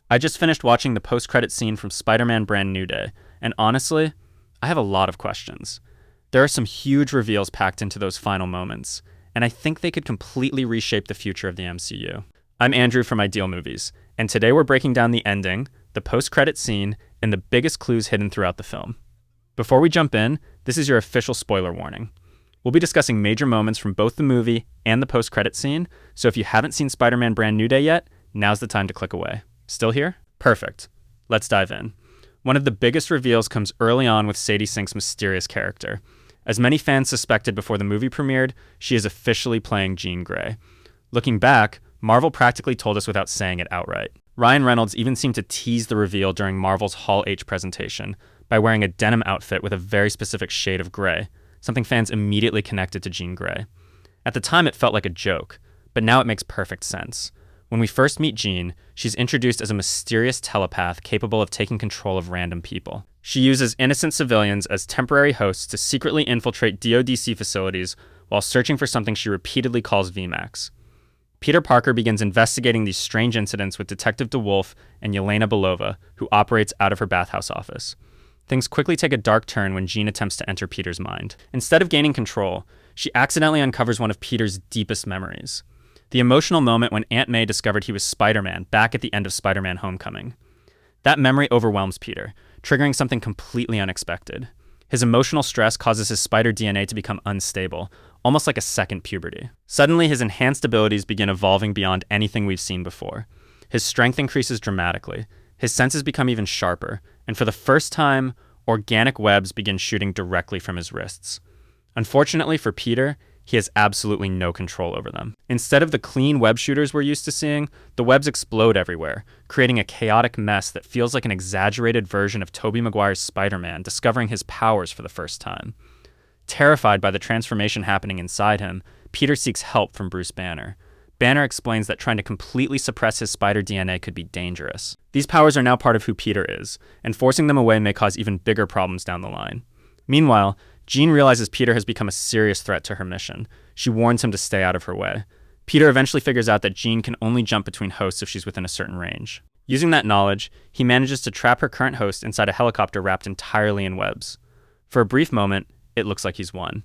I just finished watching the post-credit scene from Spider-Man Brand New Day, and honestly, I have a lot of questions. There are some huge reveals packed into those final moments, and I think they could completely reshape the future of the MCU. I'm Andrew from Ideal Movies, and today we're breaking down the ending, the post-credit scene, and the biggest clues hidden throughout the film. Before we jump in, this is your official spoiler warning. We'll be discussing major moments from both the movie and the post-credit scene, so if you haven't seen Spider-Man Brand New Day yet, now's the time to click away. Still here? Perfect. Let's dive in. One of the biggest reveals comes early on with Sadie Sink's mysterious character. As many fans suspected before the movie premiered, she is officially playing Jean Grey. Looking back, Marvel practically told us without saying it outright. Ryan Reynolds even seemed to tease the reveal during Marvel's Hall H presentation by wearing a denim outfit with a very specific shade of gray, something fans immediately connected to Jean Grey. At the time, it felt like a joke, but now it makes perfect sense. When we first meet Jean, she's introduced as a mysterious telepath capable of taking control of random people. She uses innocent civilians as temporary hosts to secretly infiltrate DODC facilities while searching for something she repeatedly calls VMAX. Peter Parker begins investigating these strange incidents with Detective DeWolf and Yelena Belova, who operates out of her bathhouse office. Things quickly take a dark turn when Jean attempts to enter Peter's mind. Instead of gaining control, she accidentally uncovers one of Peter's deepest memories. The emotional moment when Aunt May discovered he was Spider-Man back at the end of Spider-Man Homecoming. That memory overwhelms Peter, triggering something completely unexpected. His emotional stress causes his spider DNA to become unstable, almost like a second puberty. Suddenly, his enhanced abilities begin evolving beyond anything we've seen before. His strength increases dramatically, his senses become even sharper, and for the first time, organic webs begin shooting directly from his wrists. Unfortunately for Peter, he has absolutely no control over them. Instead of the clean web shooters we're used to seeing, the webs explode everywhere, creating a chaotic mess that feels like an exaggerated version of Tobey Maguire's Spider-Man discovering his powers for the first time. Terrified by the transformation happening inside him, Peter seeks help from Bruce Banner. Banner explains that trying to completely suppress his spider DNA could be dangerous. These powers are now part of who Peter is, and forcing them away may cause even bigger problems down the line. Meanwhile, Jean realizes Peter has become a serious threat to her mission. She warns him to stay out of her way. Peter eventually figures out that Jean can only jump between hosts if she's within a certain range. Using that knowledge, he manages to trap her current host inside a helicopter wrapped entirely in webs. For a brief moment, it looks like he's won.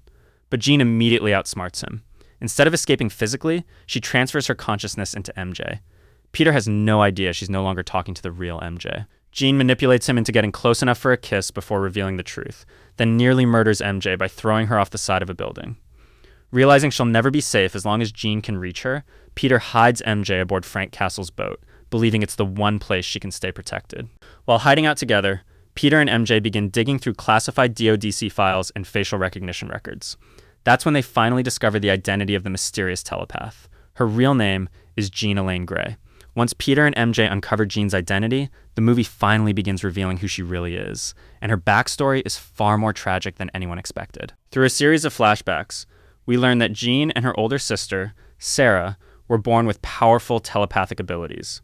But Jean immediately outsmarts him. Instead of escaping physically, she transfers her consciousness into MJ. Peter has no idea she's no longer talking to the real MJ. Jean manipulates him into getting close enough for a kiss before revealing the truth, then nearly murders MJ by throwing her off the side of a building. Realizing she'll never be safe as long as Jean can reach her, Peter hides MJ aboard Frank Castle's boat, believing it's the one place she can stay protected. While hiding out together, Peter and MJ begin digging through classified DODC files and facial recognition records. That's when they finally discover the identity of the mysterious telepath. Her real name is Jean Elaine Grey. Once Peter and MJ uncover Jean's identity, the movie finally begins revealing who she really is, and her backstory is far more tragic than anyone expected. Through a series of flashbacks, we learn that Jean and her older sister, Sarah, were born with powerful telepathic abilities.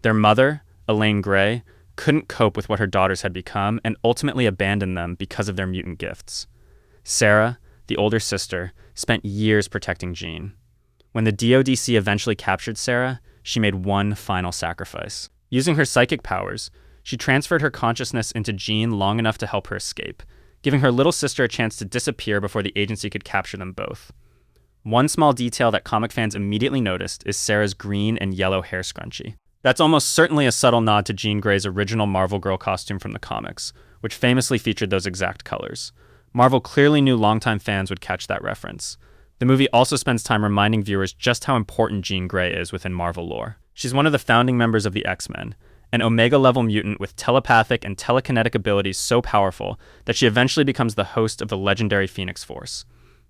Their mother, Elaine Grey, couldn't cope with what her daughters had become and ultimately abandoned them because of their mutant gifts. Sarah, the older sister, spent years protecting Jean. When the DODC eventually captured Sarah, she made one final sacrifice. Using her psychic powers, she transferred her consciousness into Jean long enough to help her escape, giving her little sister a chance to disappear before the agency could capture them both. One small detail that comic fans immediately noticed is Sarah's green and yellow hair scrunchie. That's almost certainly a subtle nod to Jean Grey's original Marvel Girl costume from the comics, which famously featured those exact colors. Marvel clearly knew longtime fans would catch that reference. The movie also spends time reminding viewers just how important Jean Grey is within Marvel lore. She's one of the founding members of the X-Men, an Omega-level mutant with telepathic and telekinetic abilities so powerful that she eventually becomes the host of the legendary Phoenix Force.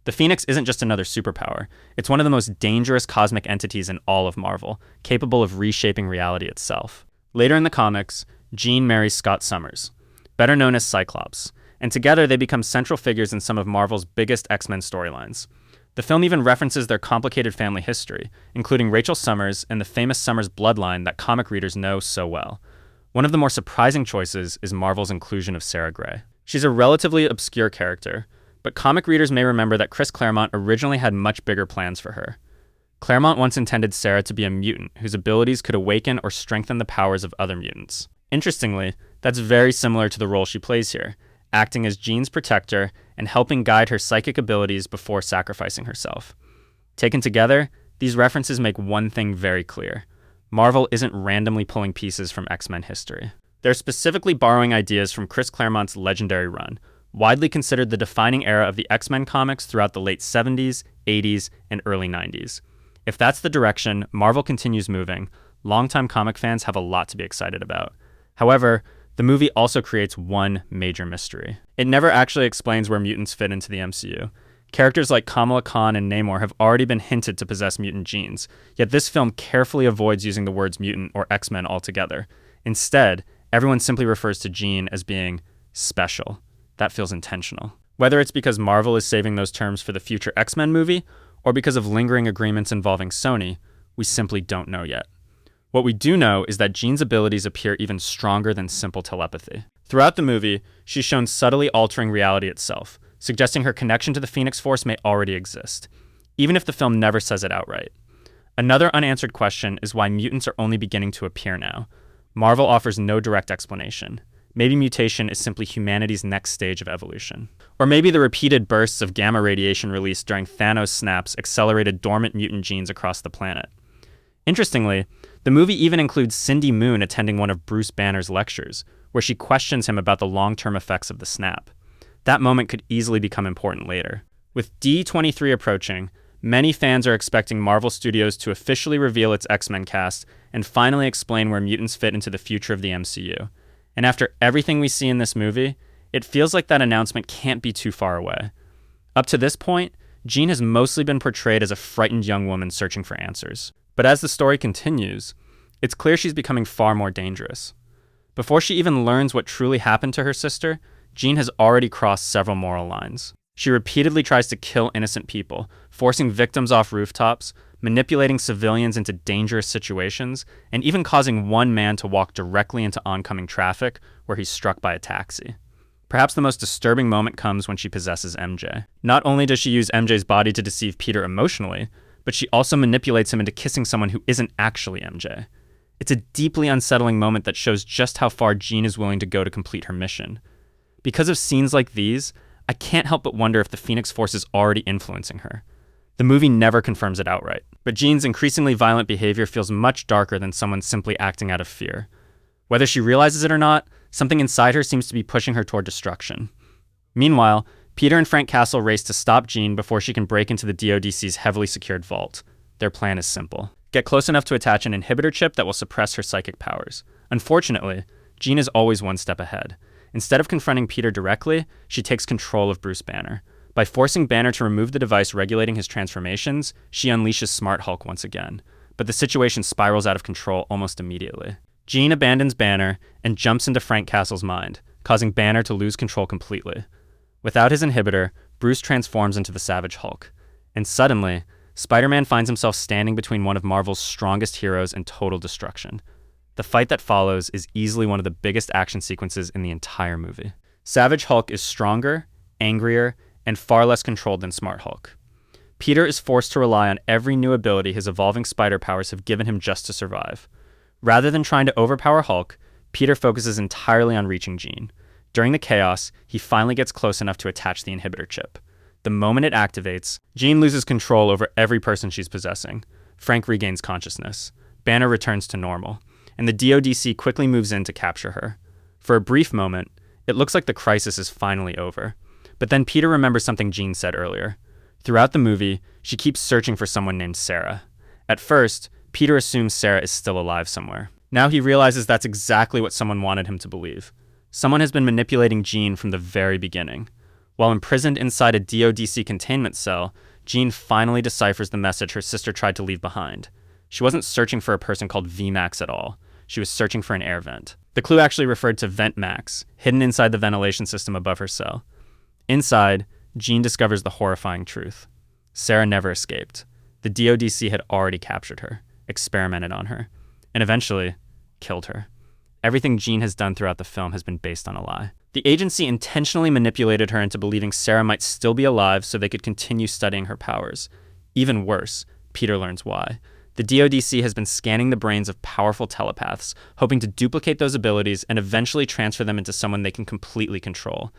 The Phoenix isn't just another superpower, it's one of the most dangerous cosmic entities in all of Marvel, capable of reshaping reality itself. Later in the comics, Jean marries Scott Summers, better known as Cyclops, and together they become central figures in some of Marvel's biggest X-Men storylines. The film even references their complicated family history, including Rachel Summers and the famous Summers bloodline that comic readers know so well. One of the more surprising choices is Marvel's inclusion of Sarah Grey. She's a relatively obscure character, but comic readers may remember that Chris Claremont originally had much bigger plans for her. Claremont once intended Sarah to be a mutant whose abilities could awaken or strengthen the powers of other mutants. Interestingly, that's very similar to the role she plays here, acting as Jean's protector and helping guide her psychic abilities before sacrificing herself. Taken together, these references make one thing very clear. Marvel isn't randomly pulling pieces from X-Men history. They're specifically borrowing ideas from Chris Claremont's legendary run, widely considered the defining era of the X-Men comics throughout the late 70s, 80s, and early 90s. If that's the direction Marvel continues moving, longtime comic fans have a lot to be excited about. However, the movie also creates one major mystery. It never actually explains where mutants fit into the MCU. Characters like Kamala Khan and Namor have already been hinted to possess mutant genes, yet this film carefully avoids using the words mutant or X-Men altogether. Instead, everyone simply refers to Jean as being special. That feels intentional. Whether it's because Marvel is saving those terms for the future X-Men movie, or because of lingering agreements involving Sony, we simply don't know yet. What we do know is that Jean's abilities appear even stronger than simple telepathy. Throughout the movie, she's shown subtly altering reality itself, suggesting her connection to the Phoenix Force may already exist, even if the film never says it outright. Another unanswered question is why mutants are only beginning to appear now. Marvel offers no direct explanation. Maybe mutation is simply humanity's next stage of evolution. Or maybe the repeated bursts of gamma radiation released during Thanos' snaps accelerated dormant mutant genes across the planet. Interestingly, the movie even includes Cindy Moon attending one of Bruce Banner's lectures, where she questions him about the long-term effects of the snap. That moment could easily become important later. With D23 approaching, many fans are expecting Marvel Studios to officially reveal its X-Men cast and finally explain where mutants fit into the future of the MCU. And after everything we see in this movie, it feels like that announcement can't be too far away. Up to this point, Jean has mostly been portrayed as a frightened young woman searching for answers. But as the story continues, it's clear she's becoming far more dangerous. Before she even learns what truly happened to her sister, Jean has already crossed several moral lines. She repeatedly tries to kill innocent people, forcing victims off rooftops, manipulating civilians into dangerous situations, and even causing one man to walk directly into oncoming traffic where he's struck by a taxi. Perhaps the most disturbing moment comes when she possesses MJ. Not only does she use MJ's body to deceive Peter emotionally, but she also manipulates him into kissing someone who isn't actually MJ. It's a deeply unsettling moment that shows just how far Jean is willing to go to complete her mission. Because of scenes like these, I can't help but wonder if the Phoenix Force is already influencing her. The movie never confirms it outright, but Jean's increasingly violent behavior feels much darker than someone simply acting out of fear. Whether she realizes it or not, something inside her seems to be pushing her toward destruction. Meanwhile, Peter and Frank Castle race to stop Jean before she can break into the DODC's heavily secured vault. Their plan is simple. Get close enough to attach an inhibitor chip that will suppress her psychic powers. Unfortunately, Jean is always one step ahead. Instead of confronting Peter directly, she takes control of Bruce Banner. By forcing Banner to remove the device regulating his transformations, she unleashes Smart Hulk once again. But the situation spirals out of control almost immediately. Jean abandons Banner and jumps into Frank Castle's mind, causing Banner to lose control completely. Without his inhibitor, Bruce transforms into the Savage Hulk. And suddenly, Spider-Man finds himself standing between one of Marvel's strongest heroes and total destruction. The fight that follows is easily one of the biggest action sequences in the entire movie. Savage Hulk is stronger, angrier, and far less controlled than Smart Hulk. Peter is forced to rely on every new ability his evolving spider powers have given him just to survive. Rather than trying to overpower Hulk, Peter focuses entirely on reaching Jean. During the chaos, he finally gets close enough to attach the inhibitor chip. The moment it activates, Jean loses control over every person she's possessing. Frank regains consciousness. Banner returns to normal, and the DODC quickly moves in to capture her. For a brief moment, it looks like the crisis is finally over. But then Peter remembers something Jean said earlier. Throughout the movie, she keeps searching for someone named Sarah. At first, Peter assumes Sarah is still alive somewhere. Now he realizes that's exactly what someone wanted him to believe. Someone has been manipulating Jean from the very beginning. While imprisoned inside a DODC containment cell, Jean finally deciphers the message her sister tried to leave behind. She wasn't searching for a person called VMAX at all. She was searching for an air vent. The clue actually referred to Vent Max, hidden inside the ventilation system above her cell. Inside, Jean discovers the horrifying truth. Sarah never escaped. The DODC had already captured her, experimented on her, and eventually killed her. Everything Jean has done throughout the film has been based on a lie. The agency intentionally manipulated her into believing Sarah might still be alive so they could continue studying her powers. Even worse, Peter learns why. The DODC has been scanning the brains of powerful telepaths, hoping to duplicate those abilities and eventually transfer them into someone they can completely control.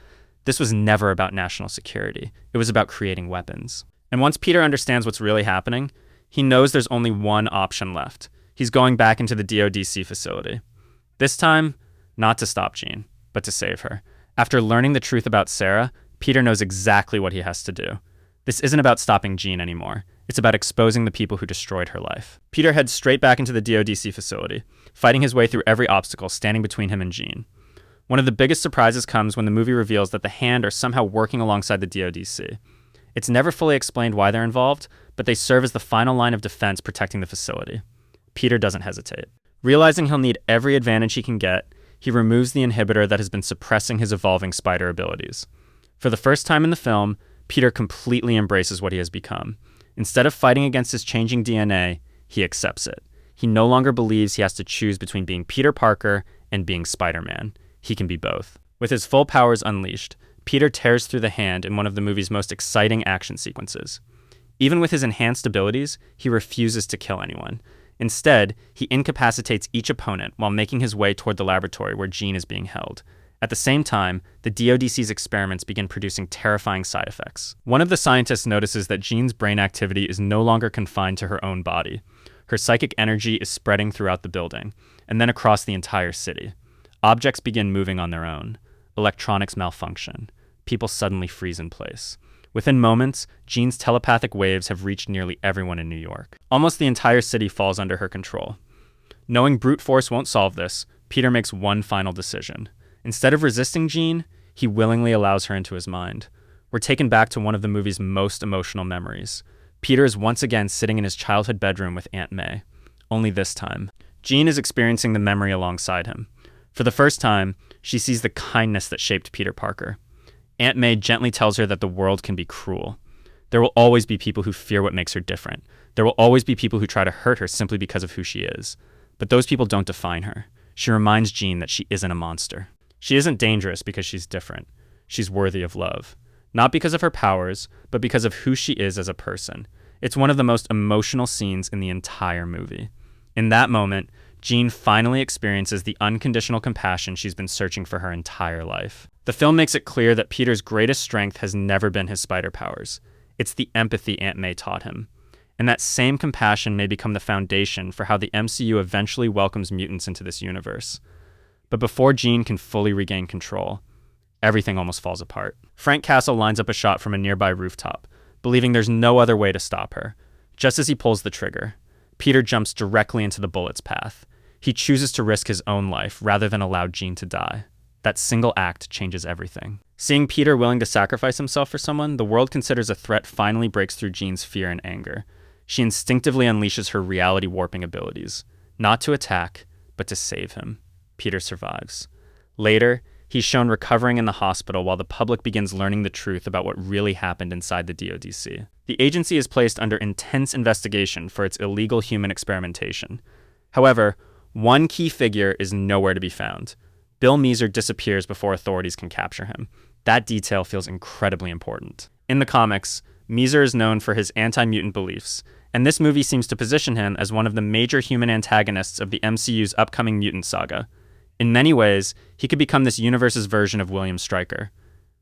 This was never about national security. It was about creating weapons. And once Peter understands what's really happening, he knows there's only one option left. He's going back into the DODC facility. This time, not to stop Jean, but to save her. After learning the truth about Sarah, Peter knows exactly what he has to do. This isn't about stopping Jean anymore. It's about exposing the people who destroyed her life. Peter heads straight back into the DODC facility, fighting his way through every obstacle standing between him and Jean. One of the biggest surprises comes when the movie reveals that the Hand are somehow working alongside the DODC. It's never fully explained why they're involved, but they serve as the final line of defense protecting the facility. Peter doesn't hesitate. Realizing he'll need every advantage he can get, he removes the inhibitor that has been suppressing his evolving spider abilities. For the first time in the film, Peter completely embraces what he has become. Instead of fighting against his changing DNA, he accepts it. He no longer believes he has to choose between being Peter Parker and being Spider-Man. He can be both. With his full powers unleashed, Peter tears through the Hand in one of the movie's most exciting action sequences. Even with his enhanced abilities, he refuses to kill anyone. Instead, he incapacitates each opponent while making his way toward the laboratory where Jean is being held. At the same time, the DODC's experiments begin producing terrifying side effects. One of the scientists notices that Jean's brain activity is no longer confined to her own body. Her psychic energy is spreading throughout the building, and then across the entire city. Objects begin moving on their own. Electronics malfunction. People suddenly freeze in place. Within moments, Jean's telepathic waves have reached nearly everyone in New York. Almost the entire city falls under her control. Knowing brute force won't solve this, Peter makes one final decision. Instead of resisting Jean, he willingly allows her into his mind. We're taken back to one of the movie's most emotional memories. Peter is once again sitting in his childhood bedroom with Aunt May. Only this time, Jean is experiencing the memory alongside him. For the first time, she sees the kindness that shaped Peter Parker. Aunt May gently tells her that the world can be cruel. There will always be people who fear what makes her different. There will always be people who try to hurt her simply because of who she is. But those people don't define her. She reminds Jean that she isn't a monster. She isn't dangerous because she's different. She's worthy of love. Not because of her powers, but because of who she is as a person. It's one of the most emotional scenes in the entire movie. In that moment, Jean finally experiences the unconditional compassion she's been searching for her entire life. The film makes it clear that Peter's greatest strength has never been his spider powers. It's the empathy Aunt May taught him. And that same compassion may become the foundation for how the MCU eventually welcomes mutants into this universe. But before Jean can fully regain control, everything almost falls apart. Frank Castle lines up a shot from a nearby rooftop, believing there's no other way to stop her. Just as he pulls the trigger, Peter jumps directly into the bullet's path. He chooses to risk his own life rather than allow Jean to die. That single act changes everything. Seeing Peter willing to sacrifice himself for someone the world considers a threat finally breaks through Jean's fear and anger. She instinctively unleashes her reality warping abilities, not to attack, but to save him. Peter survives. Later, he's shown recovering in the hospital while the public begins learning the truth about what really happened inside the DODC. The agency is placed under intense investigation for its illegal human experimentation. However, one key figure is nowhere to be found. Bill Measer disappears before authorities can capture him. That detail feels incredibly important. In the comics, Measer is known for his anti-mutant beliefs, and this movie seems to position him as one of the major human antagonists of the MCU's upcoming mutant saga. In many ways, he could become this universe's version of William Stryker.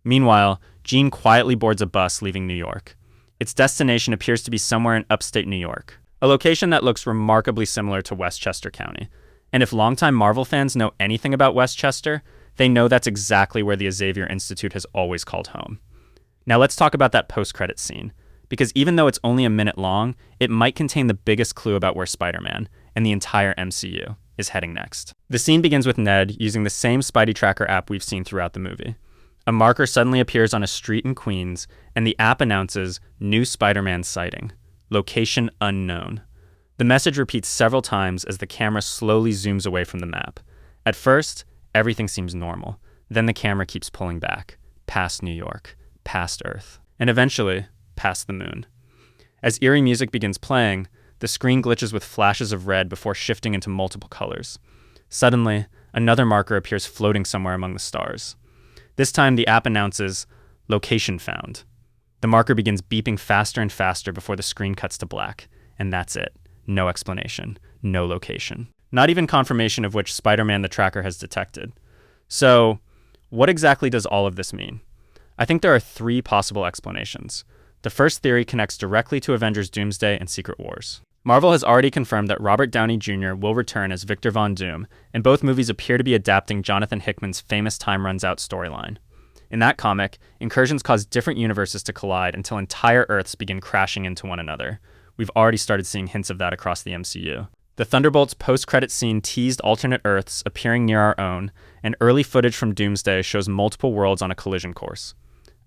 Meanwhile, Jean quietly boards a bus leaving New York. Its destination appears to be somewhere in upstate New York, a location that looks remarkably similar to Westchester County. And if longtime Marvel fans know anything about Westchester, they know that's exactly where the Xavier Institute has always called home. Now let's talk about that post-credits scene, because even though it's only a minute long, it might contain the biggest clue about where Spider-Man, and the entire MCU, is heading next. The scene begins with Ned using the same Spidey Tracker app we've seen throughout the movie. A marker suddenly appears on a street in Queens, and the app announces new Spider-Man sighting, location unknown. The message repeats several times as the camera slowly zooms away from the map. At first, everything seems normal. Then the camera keeps pulling back, past New York, past Earth, and eventually, past the moon. As eerie music begins playing, the screen glitches with flashes of red before shifting into multiple colors. Suddenly, another marker appears floating somewhere among the stars. This time, the app announces, location found. The marker begins beeping faster and faster before the screen cuts to black, And that's it. No explanation. No location. Not even confirmation of which Spider-Man the Tracker has detected. So, what exactly does all of this mean? I think there are 3 possible explanations. The first theory connects directly to Avengers Doomsday and Secret Wars. Marvel has already confirmed that Robert Downey Jr. will return as Victor Von Doom, and both movies appear to be adapting Jonathan Hickman's famous Time Runs Out storyline. In that comic, incursions cause different universes to collide until entire Earths begin crashing into one another. We've already started seeing hints of that across the MCU. The Thunderbolts post-credit scene teased alternate Earths appearing near our own, and early footage from Doomsday shows multiple worlds on a collision course.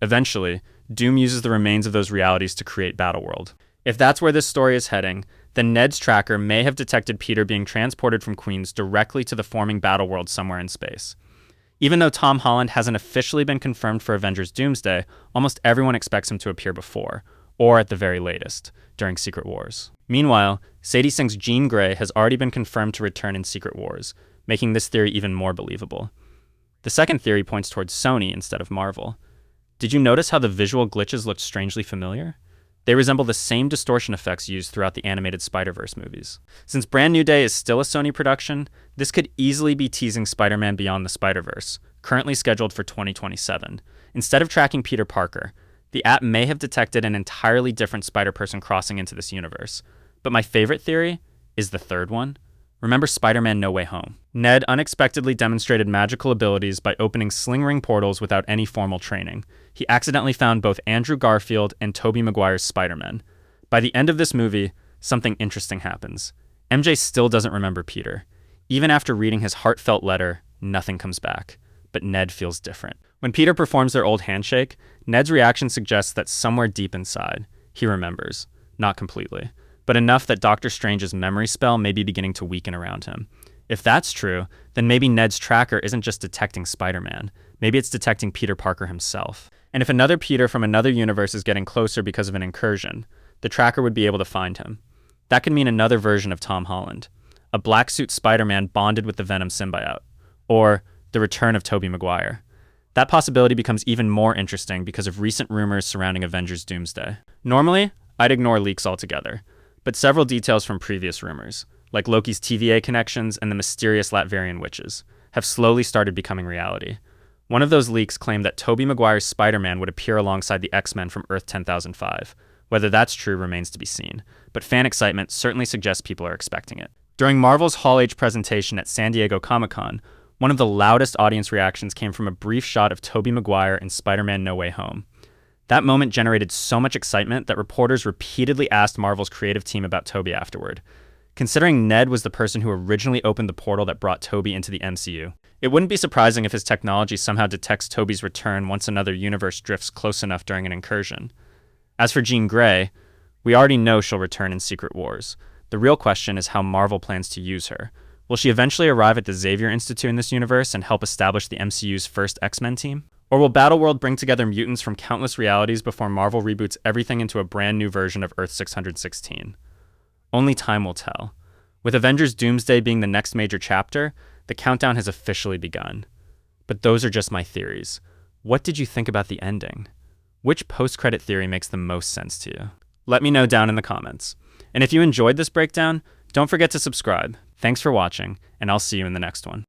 Eventually, Doom uses the remains of those realities to create Battleworld. If that's where this story is heading, then Ned's tracker may have detected Peter being transported from Queens directly to the forming Battleworld somewhere in space. Even though Tom Holland hasn't officially been confirmed for Avengers Doomsday, almost everyone expects him to appear before, or at the very latest, during Secret Wars. Meanwhile, Sadie Sink's Jean Grey has already been confirmed to return in Secret Wars, making this theory even more believable. The second theory points towards Sony instead of Marvel. Did you notice how the visual glitches looked strangely familiar? They resemble the same distortion effects used throughout the animated Spider-Verse movies. Since Brand New Day is still a Sony production, this could easily be teasing Spider-Man Beyond the Spider-Verse, currently scheduled for 2027. Instead of tracking Peter Parker, the app may have detected an entirely different Spider-Person crossing into this universe. But my favorite theory is the third one. Remember Spider-Man No Way Home? Ned unexpectedly demonstrated magical abilities by opening sling ring portals without any formal training. He accidentally found both Andrew Garfield and Tobey Maguire's Spider-Man. By the end of this movie, something interesting happens. MJ still doesn't remember Peter. Even after reading his heartfelt letter, nothing comes back. But Ned feels different. When Peter performs their old handshake, Ned's reaction suggests that somewhere deep inside, he remembers. Not completely, but enough that Doctor Strange's memory spell may be beginning to weaken around him. If that's true, then maybe Ned's tracker isn't just detecting Spider-Man. Maybe it's detecting Peter Parker himself. And if another Peter from another universe is getting closer because of an incursion, the tracker would be able to find him. That could mean another version of Tom Holland. A black suit Spider-Man bonded with the Venom symbiote. Or the return of Tobey Maguire. That possibility becomes even more interesting because of recent rumors surrounding Avengers Doomsday. Normally, I'd ignore leaks altogether, but several details from previous rumors, like Loki's TVA connections and the mysterious Latvian witches, have slowly started becoming reality. One of those leaks claimed that Tobey Maguire's Spider-Man would appear alongside the X-Men from Earth 10,005. Whether that's true remains to be seen, but fan excitement certainly suggests people are expecting it. During Marvel's Hall H presentation at San Diego Comic-Con, one of the loudest audience reactions came from a brief shot of Tobey Maguire in Spider-Man No Way Home. That moment generated so much excitement that reporters repeatedly asked Marvel's creative team about Tobey afterward. Considering Ned was the person who originally opened the portal that brought Tobey into the MCU, it wouldn't be surprising if his technology somehow detects Tobey's return once another universe drifts close enough during an incursion. As for Jean Grey, we already know she'll return in Secret Wars. The real question is how Marvel plans to use her. Will she eventually arrive at the Xavier Institute in this universe and help establish the MCU's first X-Men team? Or will Battleworld bring together mutants from countless realities before Marvel reboots everything into a brand new version of Earth 616? Only time will tell. With Avengers Doomsday being the next major chapter, the countdown has officially begun. But those are just my theories. What did you think about the ending? Which post-credit theory makes the most sense to you? Let me know down in the comments. And if you enjoyed this breakdown, don't forget to subscribe. Thanks for watching, and I'll see you in the next one.